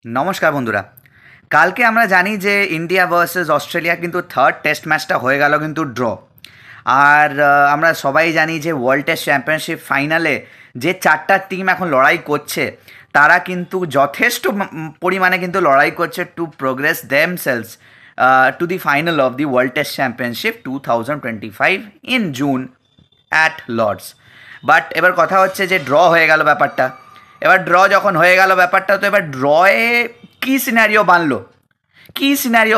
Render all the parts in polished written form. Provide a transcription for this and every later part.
নমস্কার বন্ধুরা। কালকে আমরা জানি যে ইন্ডিয়া ভার্সেস অস্ট্রেলিয়া কিন্তু থার্ড টেস্ট ম্যাচটা হয়ে গেল কিন্তু ড্র। আর আমরা সবাই জানি যে ওয়ার্ল্ড টেস্ট চ্যাম্পিয়নশিপ ফাইনালে যে চারটা টিম এখন লড়াই করছে তারা কিন্তু যথেষ্ট পরিমাণে কিন্তু লড়াই করছে to progress themselves to the final of the world test Championship 2025 in June at Lord's. But এবার কথা হচ্ছে যে ড্র হয়ে গেল ব্যাপারটা। এবার ড্র যখন হয়ে গেল ব্যাপারটা, তো এবার ড্রয়ে কী সিনারিও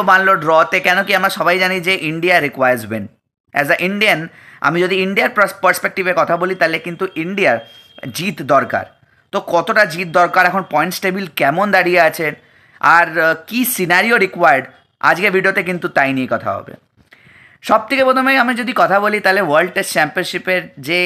বানলো, ড্রতে? কেন কি আমরা সবাই জানি যে India requires win. As a Indian, আমি যদি ইন্ডিয়ার পার্সপেক্টিভে কথা বলি তাহলে কিন্তু ইন্ডিয়ার জিত দরকার। তো কতটা জিত দরকার, এখন পয়েন্টস টেবিল কেমন দাঁড়িয়ে আছে, আর কী সিনারিও রিকোয়ার্ড, আজকে ভিডিওতে কিন্তু তাই নিয়ে কথা হবে। সব থেকে প্রথমে আমি যদি কথা বলি তাহলে ওয়ার্ল্ড টেস্ট চ্যাম্পিয়নশিপের যে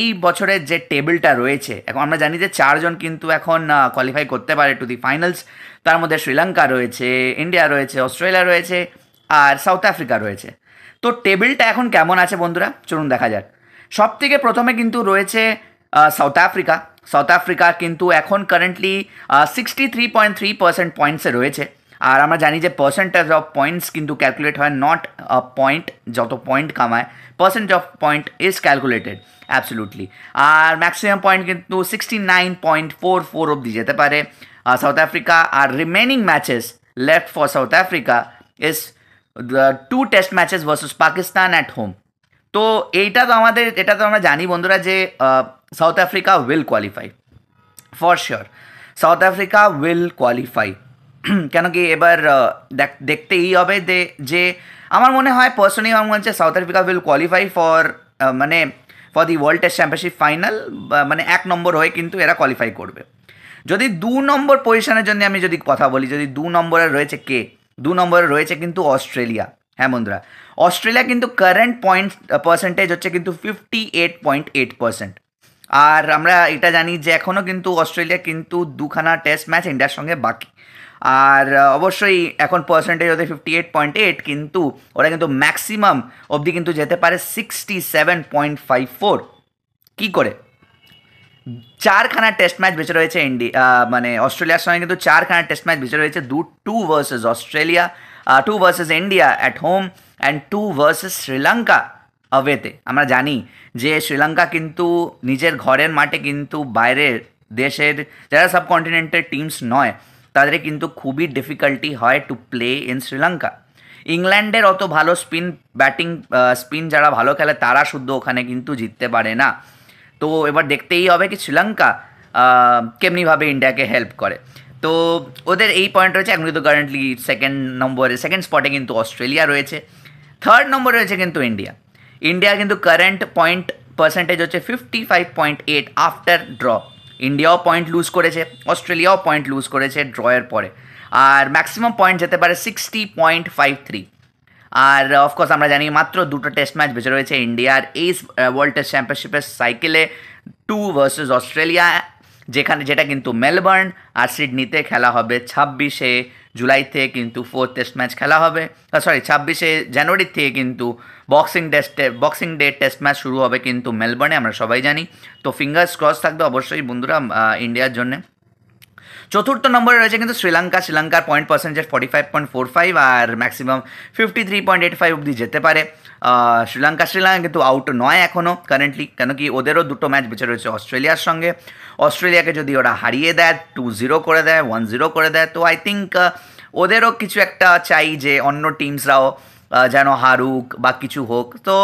এই বছরের যে টেবিলটা রয়েছে, এখন আমরা জানি যে চারজন কিন্তু এখন কোয়ালিফাই করতে পারে টু দি ফাইনালস। তার মধ্যে শ্রীলঙ্কা রয়েছে, ইন্ডিয়া রয়েছে, অস্ট্রেলিয়া রয়েছে, আর সাউথ আফ্রিকা রয়েছে। তো টেবিলটা এখন কেমন আছে বন্ধুরা, চলুন দেখা যাক। সব থেকে প্রথমে কিন্তু রয়েছে সাউথ আফ্রিকা। সাউথ আফ্রিকা কিন্তু এখন কারেন্টলি 63.3% পয়েন্টসে রয়েছে। আর আমরা জানি যে পার্সেন্টেজ অফ পয়েন্টস কিন্তু ক্যালকুলেট হয়, নট পয়েন্ট, যত পয়েন্ট কামায় percent of point is calculated absolutely. আর ম্যাক্সিমাম পয়েন্ট কিন্তু 69.44 অবধি যেতে পারে সাউথ আফ্রিকা। আর remaining matches left for South Africa is two test matches versus Pakistan at home. তো এটা তো আমরা জানি বন্ধুরা যে South Africa will qualify for sure. South Africa will qualify. কেন কি এবার দেখতেই হবে যে আমার মনে হয় পার্সোনালি আমার মনে হচ্ছে South Africa will qualify for মানে for the world test championship final. মানে 1 নম্বর হয়ে কিন্তু এরা কোয়ালিফাই করবে। যদি 2 নম্বর পজিশনের জন্য আমি যদি কথা বলি, যদি 2 নম্বরে রয়েছে কে, 2 নম্বরে রয়েছে কিন্তু অস্ট্রেলিয়া। হ্যাঁ বন্ধুরা, অস্ট্রেলিয়া কিন্তু কারেন্ট পয়েন্ট পার্সেন্টেজ হচ্ছে কিন্তু 58.8%। আর আমরা এটা জানি যে এখনও কিন্তু অস্ট্রেলিয়া কিন্তু দুখানা টেস্ট ম্যাচ ইন্ডিয়ার সঙ্গে বাকি। আর অবশ্যই এখন পার্সেন্টেজ ওদের 58.8, কিন্তু ওরা কিন্তু ম্যাক্সিমাম অবধি কিন্তু যেতে পারে 67.54। কী করে? চারখানা টেস্ট ম্যাচ বেঁচে রয়েছে মানে অস্ট্রেলিয়ার সঙ্গে কিন্তু চারখানা টেস্ট ম্যাচ বেঁচে রয়েছে। Two versus Australia, two versus India at home, and two versus Sri অ্যাওয়েতে। আমরা জানি যে শ্রীলঙ্কা কিন্তু নিজের ঘরের মাঠে কিন্তু বাইরের দেশের যারা সাবকন্টিনেন্টের টিমস নয় তাদের কিন্তু খুবই ডিফিকাল্টি হয় টু প্লে ইন শ্রীলঙ্কা। ইংল্যান্ডের অত ভালো স্পিন যারা ভালো খেলে তারা শুদ্ধ ওখানে কিন্তু জিততে পারে না। তো এবার দেখতেই হবে কি শ্রীলঙ্কা কেমনিভাবে ইন্ডিয়াকে হেল্প করে। তো ওদের এই পয়েন্ট রয়েছে। এখন কিন্তু কারেন্টলি সেকেন্ড স্পটে কিন্তু অস্ট্রেলিয়া রয়েছে। থার্ড নম্বরে রয়েছে কিন্তু ইন্ডিয়া। ইন্ডিয়া কিন্তু কারেন্ট পয়েন্ট পার্সেন্টেজ হচ্ছে 55.8 আফটার ড্র। ইন্ডিয়াও পয়েন্ট লুজ করেছে, অস্ট্রেলিয়াও পয়েন্ট লুজ করেছে ড্রয়ের পরে। আর ম্যাক্সিমাম পয়েন্ট যেতে পারে 60.53। আর অফকোর্স আমরা জানি মাত্র দুটো টেস্ট ম্যাচ বেঁচে রয়েছে ইন্ডিয়ার এই ওয়ার্ল্ড টেস্ট চ্যাম্পিয়নশিপের সাইকেলে, টু ভার্সেস অস্ট্রেলিয়া, যেটা কিন্তু মেলবার্ন আর সিডনিতে খেলা হবে 26শে জুলাই থেকে কিন্তু ফোর্থ টেস্ট ম্যাচ খেলা হবে। 26শে জানুয়ারি থেকে কিন্তু বক্সিং ডে টেস্ট ম্যাচ শুরু হবে কিন্তু মেলবার্নে, আমরা সবাই জানি। তো ফিঙ্গার্স ক্রস থাকবে অবশ্যই বন্ধুরা ইন্ডিয়ার জন্যে। চতুর্থ নম্বরে রয়েছে কিন্তু শ্রীলঙ্কার পয়েন্ট পার্সেন্টেজ 45.45 আর ম্যাক্সিমাম 53.85 অবধি যেতে পারে। শ্রীলঙ্কা কিন্তু আউট নয় এখনও কারেন্টলি, কেন কি ওদেরও দুটো ম্যাচ বেঁচে রয়েছে অস্ট্রেলিয়ার সঙ্গে। অস্ট্রেলিয়াকে যদি ওরা হারিয়ে দেয়, 2-0 করে দেয়, 1-0 করে দেয়, তো আই থিঙ্ক ওদেরও কিছু একটা চাই যে অন্য টিমসরাও যেন হারুক বা কিছু হোক। তো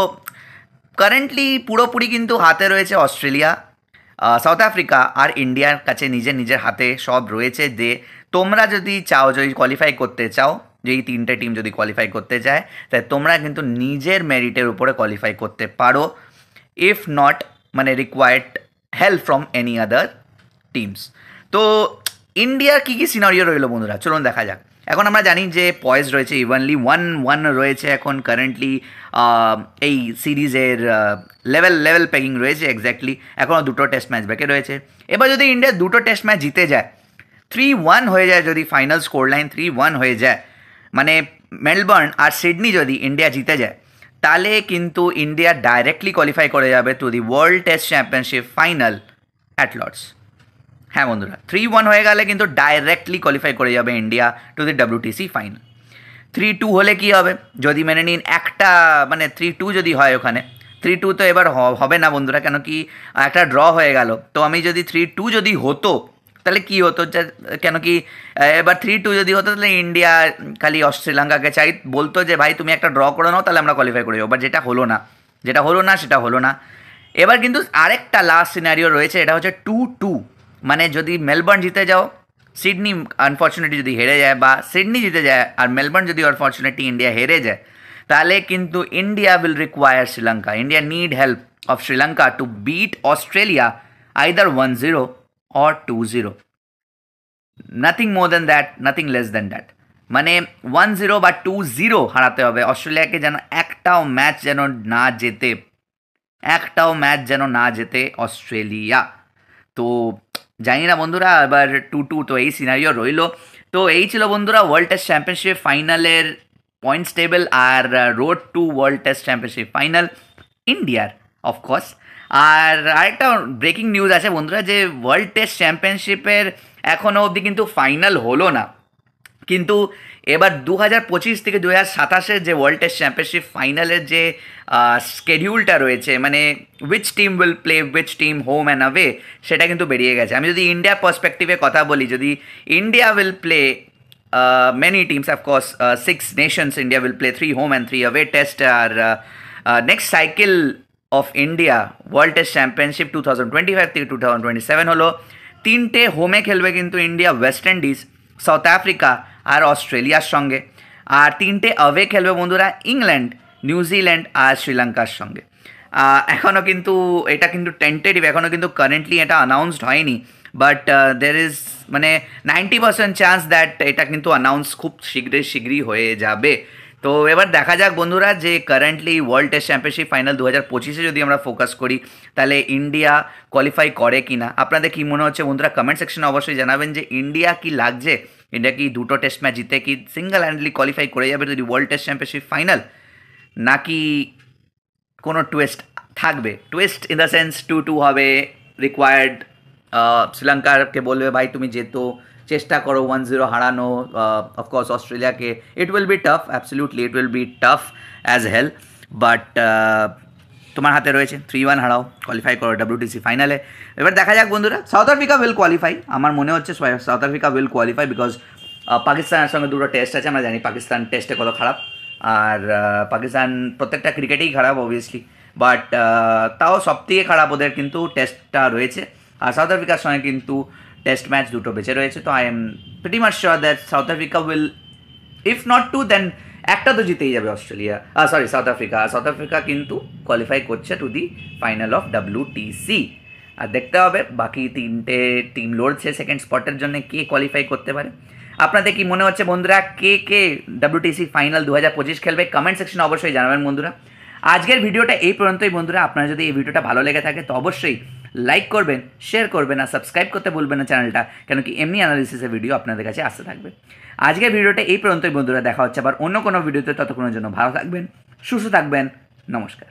কারেন্টলি পুরোপুরি কিন্তু হাতে রয়েছে অস্ট্রেলিয়া, সাউথ আফ্রিকা আর ইন্ডিয়ার কাছে নিজের হাতে সব রয়েছে। যে তোমরা যদি চাও, যদি কোয়ালিফাই করতে চাও, যে এই তিনটে টিম যদি কোয়ালিফাই করতে চায়, তাই তোমরা কিন্তু নিজের মেরিটের উপরে কোয়ালিফাই করতে পারো, ইফ নট মানে required help from any other teams. তো ইন্ডিয়ার কী কী সিনারিও রইল বন্ধুরা, চলুন দেখা যাক। এখন আমরা জানি যে পয়েজ রয়েছে ইভেনলি 1-1 রয়েছে এখন কারেন্টলি এই সিরিজের লেভেল পেগিং রয়েছে এক্স্যাক্টলি। এখনও দুটো টেস্ট ম্যাচ বাকি রয়েছে। এবার যদি ইন্ডিয়া দুটো টেস্ট ম্যাচ জিতে যায়, 3-1 হয়ে যায়, যদি ফাইনাল স্কোর লাইন 3-1 হয়ে যায়, মানে মেলবার্ন আর সিডনি যদি ইন্ডিয়া জিতে যায়, তাহলে কিন্তু ইন্ডিয়া ডাইরেক্টলি কোয়ালিফাই করে যাবে to the world test championship final at Lord's. হ্যাঁ বন্ধুরা, 3-1 হয়ে গেলে কিন্তু ডাইরেক্টলি কোয়ালিফাই করে যাবে India to the WTC final. 3-2 হলে কি হবে, যদি মেনে নিন একটা মানে 3-2 যদি হয় ওখানে, 3-2 তো এবার হবে না বন্ধুরা, কেন কি একটা ড্র হয়ে গেল। তো আমি যদি 3-2 যদি হতো তাহলে কি হতো, কেন কি এবার 3-2 যদি হতো তাহলে ইন্ডিয়া খালি শ্রীলঙ্কাকে চাই বলতো যে ভাই তুমি একটা ড্র করে নাও তাহলে আমরা কোয়ালিফাই করে যাবো, বাট যেটা হলো না, সেটা হলো না। এবার কিন্তু আরেকটা লাস্ট সিনারিও রয়েছে, এটা হচ্ছে 2-2, মানে যদি মেলবোর্ন জিতে যাও, সিডনি আনফর্চুনেটলি যদি হেরে যায়, বা সিডনি জিতে যায় আর মেলবোর্ন যদি আনফর্চুনেটলি ইন্ডিয়া হেরে যায়, তাহলে কিন্তু India will require Sri Lanka, India need help of Sri Lanka to beat Australia either 1-0 or 2-0, nothing more than that, nothing less than that. মানে 1-0 বা 2-0 হারাতে হবে অস্ট্রেলিয়াকে, যেন একটাও ম্যাচ যেন না জেতে অস্ট্রেলিয়া। তো জানি না বন্ধুরা, এবার 2-2 তো এই সিনারিও রইলো। তো এই ছিল বন্ধুরা ওয়ার্ল্ড টেস্ট চ্যাম্পিয়নশিপ ফাইনালের পয়েন্টস টেবিল আর road to world test championship final ইন্ডিয়ার অফকোর্স। আর আরেকটা ব্রেকিং নিউজ আছে বন্ধুরা, যে ওয়ার্ল্ড টেস্ট চ্যাম্পিয়নশিপের এখনও অবধি কিন্তু ফাইনাল হলো না, কিন্তু এবার 2025 থেকে 2027 যে ওয়ার্ল্ড টেস্ট চ্যাম্পিয়নশিপ ফাইনালের যে স্কেডিউলটা রয়েছে, মানে which team will play which team home and away, সেটা কিন্তু বেরিয়ে গেছে। আমি যদি ইন্ডিয়ার পার্সপেক্টিভে কথা বলি, যদি India will play many teams, of course, 6 nations, India will play 3 home and 3 away test. Next cycle of India World Test Championship 2025 থেকে 2027 হলো, 3টে হোমে খেলবে কিন্তু India, West Indies, South Africa আর অস্ট্রেলিয়ার সঙ্গে, আর 3টে অ্যাওয়ে খেলবে বন্ধুরা ইংল্যান্ড, নিউজিল্যান্ড আর শ্রীলঙ্কার সঙ্গে। এখনও কিন্তু এটা কিন্তু টেন্টেটিভ, এখনও কিন্তু কারেন্টলি এটা অ্যানাউন্সড হয়নি, বাট দের ইজ মানে 90% চান্স দ্যাট এটা কিন্তু অ্যানাউন্স খুব শীঘ্রই হয়ে যাবে। তো এবার দেখা যাক বন্ধুরা, যে currently world test championship final 2025 যদি আমরা ফোকাস করি, তাহলে ইন্ডিয়া কোয়ালিফাই করে কি না। আপনাদের কী মনে হচ্ছে বন্ধুরা, কমেন্ট সেকশনে অবশ্যই জানাবেন যে ইন্ডিয়া কি লাগছে, ইন্ডিয়া কি 2টো টেস্ট ম্যাচ জিতে কি সিঙ্গেল হ্যান্ডলি কোয়ালিফাই করে যাবে যদি ওয়ার্ল্ড টেস্ট চ্যাম্পিয়নশিপ ফাইনাল, নাকি কোনো টুইস্ট থাকবে। টুইস্ট ইন দ্য সেন্স 2-2 হবে, রিকোয়ার্ড শ্রীলঙ্কাকে বলবে ভাই তুমি যেতো, চেষ্টা করো 1-0 হারানো অফকোর্স অস্ট্রেলিয়াকে। It will be tough, absolutely it will be tough as hell, but তোমার হাতে রয়েছে 3-1 হারাও, কোয়ালিফাই করো WTC ফাইনালে। এবার দেখা যাক বন্ধুরা, সাউথ আফ্রিকা উইল কোয়ালিফাই, আমার মনে হচ্ছে South Africa will qualify, because পাকিস্তানের সঙ্গে 2টো টেস্ট আছে, আমরা জানি পাকিস্তান টেস্টে কত খারাপ, আর পাকিস্তান প্রত্যেকটা ক্রিকেটেই খারাপ অবভিয়াসলি, বাট তাও সবথেকে খারাপ ওদের কিন্তু টেস্টটা রয়েছে, আর সাউথ আফ্রিকার সঙ্গে কিন্তু টেস্ট ম্যাচ 2টো বেঁচে রয়েছে। তো I am pretty much sure that South Africa will, if not two then একটা তো জিতেই যাবে অস্ট্রেলিয়া, সাউথ আফ্রিকা কিন্তু কোয়ালিফাই করছে to the final of WTC। আর দেখতে হবে বাকি 3টে টিম লড়ছে সেকেন্ড স্পটের জন্য, কে কোয়ালিফাই করতে পারে। আপনাদের কি মনে হচ্ছে বন্ধুরা, কে WTC ফাইনাল 2025 খেলবে, কমেন্ট সেকশনে অবশ্যই জানাবেন বন্ধুরা। আজকের ভিডিওটা এই পর্যন্তই বন্ধুরা, আপনারা যদি এই ভিডিওটা ভালো লেগে থাকে তো অবশ্যই লাইক করবেন, শেয়ার করবেন আর সাবস্ক্রাইব করতে ভুলবেন না চ্যানেলটা, কেন কি এমনি অ্যানালিসিসের ভিডিও আপনাদের কাছে আসতে থাকবে। আজকের ভিডিওটা এই পর্যন্তই বন্ধুরা, দেখা হচ্ছে আবার অন্য কোনো ভিডিওতে, ততক্ষণের জন্য ভালো থাকবেন, সুস্থ থাকবেন, নমস্কার।